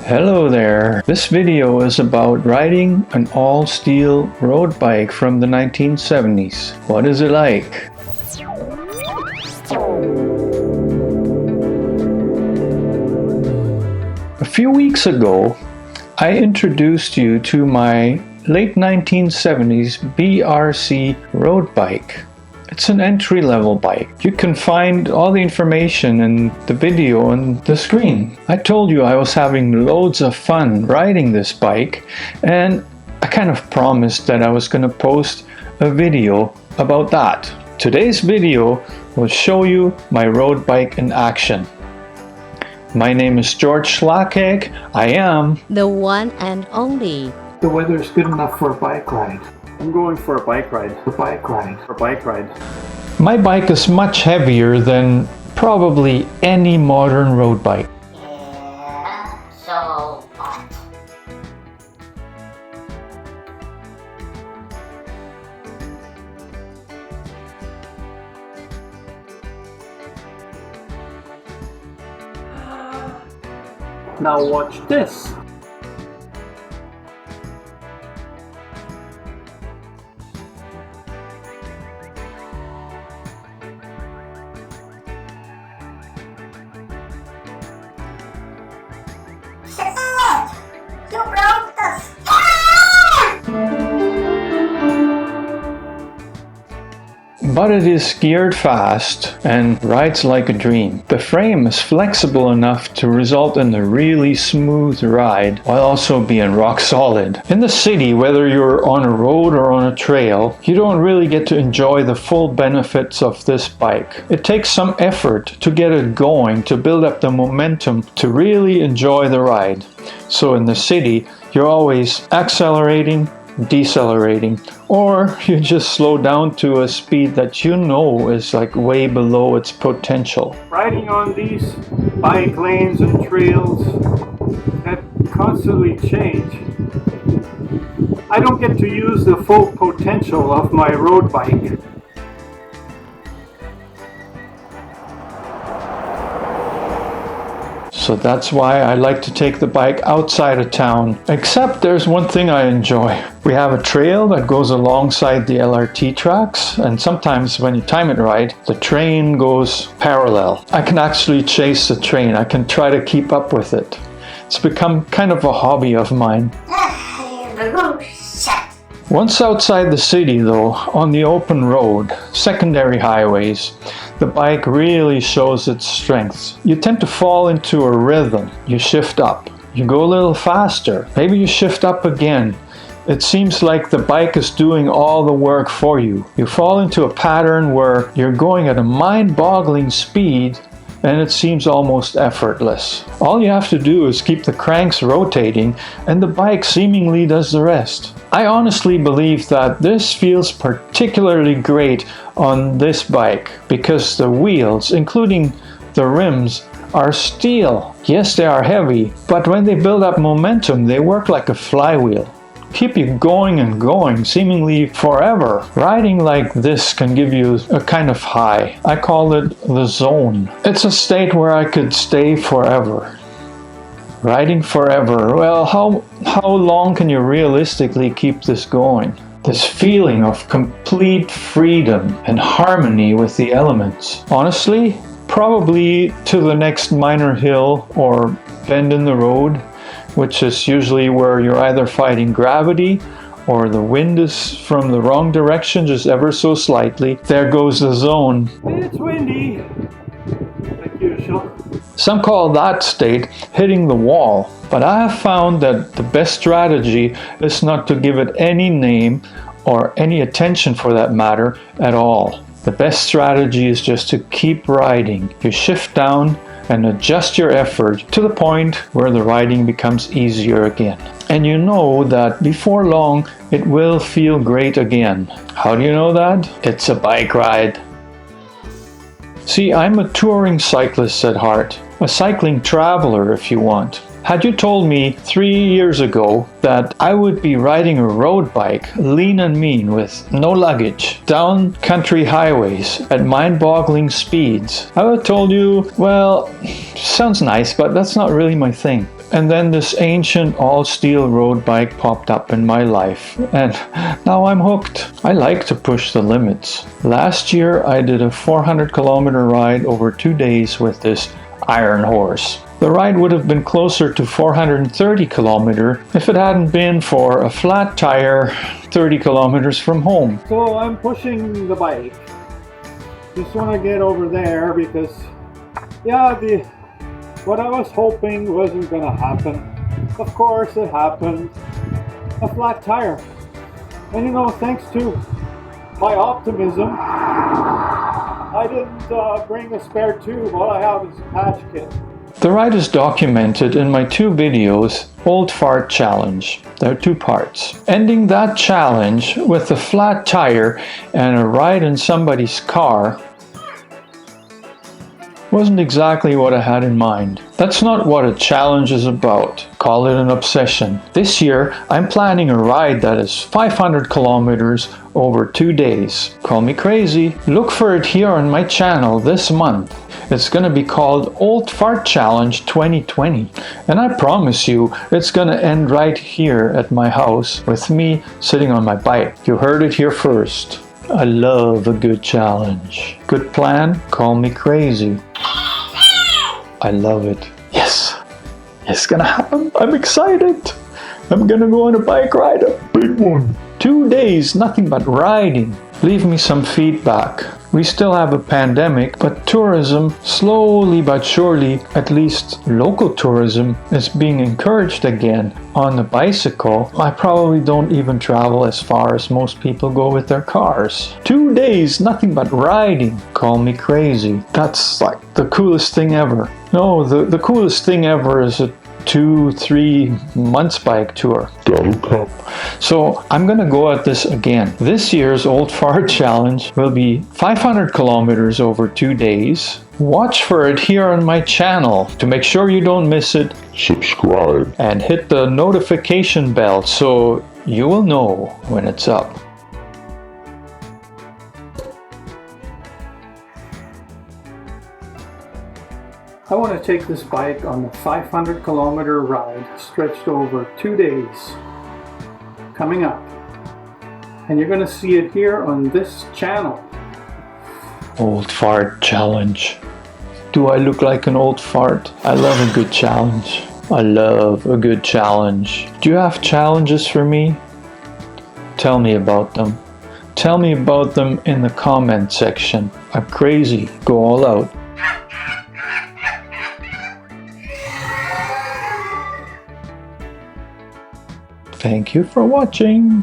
Hello there. This video is about riding an all-steel road bike from the 1970s. What is it like? A few weeks ago, I introduced you to my late 1970s BRC road bike. It's an entry-level bike. You can find all the information in the video on the screen. I told you I was having loads of fun riding this bike, and I kind of promised that I was going to post a video about that. Today's video will show you my road bike in action. My name is George Schlacek. I am the one and only. The weather is good enough for a bike ride. I'm going for a bike ride. A bike ride. A bike ride. My bike is much heavier than probably any modern road bike. Yeah, so what? Now watch this. You broke the stand! But it is geared fast and rides like a dream. The frame is flexible enough to result in a really smooth ride while also being rock solid. In the city, whether you're on a road or on a trail, you don't really get to enjoy the full benefits of this bike. It takes some effort to get it going, to build up the momentum to really enjoy the ride. So in the city, you're always accelerating, decelerating, or you just slow down to a speed that you know is like way below its potential. Riding on these bike lanes and trails that constantly change, I don't get to use the full potential of my road bike. So that's why I like to take the bike outside of town. Except there's one thing I enjoy. We have a trail that goes alongside the LRT tracks, and sometimes when you time it right, the train goes parallel. I can actually chase the train. I can try to keep up with it. It's become kind of a hobby of mine. Once outside the city though, on the open road, secondary highways, the bike really shows its strengths. You tend to fall into a rhythm. You shift up. You go a little faster. Maybe you shift up again. It seems like the bike is doing all the work for you. You fall into a pattern where you're going at a mind-boggling speed and it seems almost effortless. All you have to do is keep the cranks rotating and the bike seemingly does the rest. I honestly believe that this feels particularly great on this bike because the wheels, including the rims, are steel. Yes, they are heavy, but when they build up momentum, they work like a flywheel. Keep you going and going, seemingly forever. Riding like this can give you a kind of high. I call it the zone. It's a state where I could stay forever. Riding forever. Well, how long can you realistically keep this going? This feeling of complete freedom and harmony with the elements. Honestly, probably to the next minor hill or bend in the road, which is usually where you're either fighting gravity or the wind is from the wrong direction just ever so slightly. There goes the zone. It's windy, like usual. Some call that state hitting the wall, but I have found that the best strategy is not to give it any name or any attention for that matter at all. The best strategy is just to keep riding. You shift down and adjust your effort to the point where the riding becomes easier again. And you know that before long, it will feel great again. How do you know that? It's a bike ride. See, I'm a touring cyclist at heart, a cycling traveler if you want. Had you told me 3 years ago that I would be riding a road bike, lean and mean with no luggage, down country highways at mind-boggling speeds, I would have told you, well, sounds nice, but that's not really my thing. And then this ancient all-steel road bike popped up in my life, and now I'm hooked. I like to push the limits. Last year I did a 400-kilometer ride over 2 days with this Iron Horse. The ride would have been closer to 430 kilometer if it hadn't been for a flat tire 30 kilometers from home. So I'm pushing the bike. Just want to get over there because, yeah, what I was hoping wasn't going to happen. Of course it happened. A flat tire. And you know, thanks to my optimism, I didn't bring a spare tube. All I have is a patch kit. The ride is documented in my 2 videos, Old Fart Challenge. There are 2 parts. Ending that challenge with a flat tire and a ride in somebody's car wasn't exactly what I had in mind. That's not what a challenge is about. Call it an obsession. This year, I'm planning a ride that is 500 kilometers over 2 days. Call me crazy. Look for it here on my channel this month. It's going to be called Old Fart Challenge 2020. And I promise you, it's going to end right here at my house with me sitting on my bike. You heard it here first. I love a good challenge. Good plan? Call me crazy. I love it. Yes, it's gonna happen. I'm excited. I'm gonna go on a bike ride, a big one. 2 days, nothing but riding. Leave me some feedback. We still have a pandemic, but tourism, slowly but surely, at least local tourism, is being encouraged again. On a bicycle, I probably don't even travel as far as most people go with their cars. 2 days, nothing but riding. Call me crazy. That's like the coolest thing ever. No, the coolest thing ever is a 2-3 months bike tour. That'll come. So I'm gonna go at this again. This year's Old Fart Challenge will be 500 kilometers over 2 days. Watch for it here on my channel to make sure you don't miss it, Subscribe. and hit the notification bell so you will know when it's up. I want to take this bike on a 500 kilometer ride stretched over 2 days coming up. And you're going to see it here on this channel. Old Fart Challenge. Do I look like an old fart? I love a good challenge. I love a good challenge. Do you have challenges for me? Tell me about them. Tell me about them in the comment section. I'm crazy. Go all out. Thank you for watching.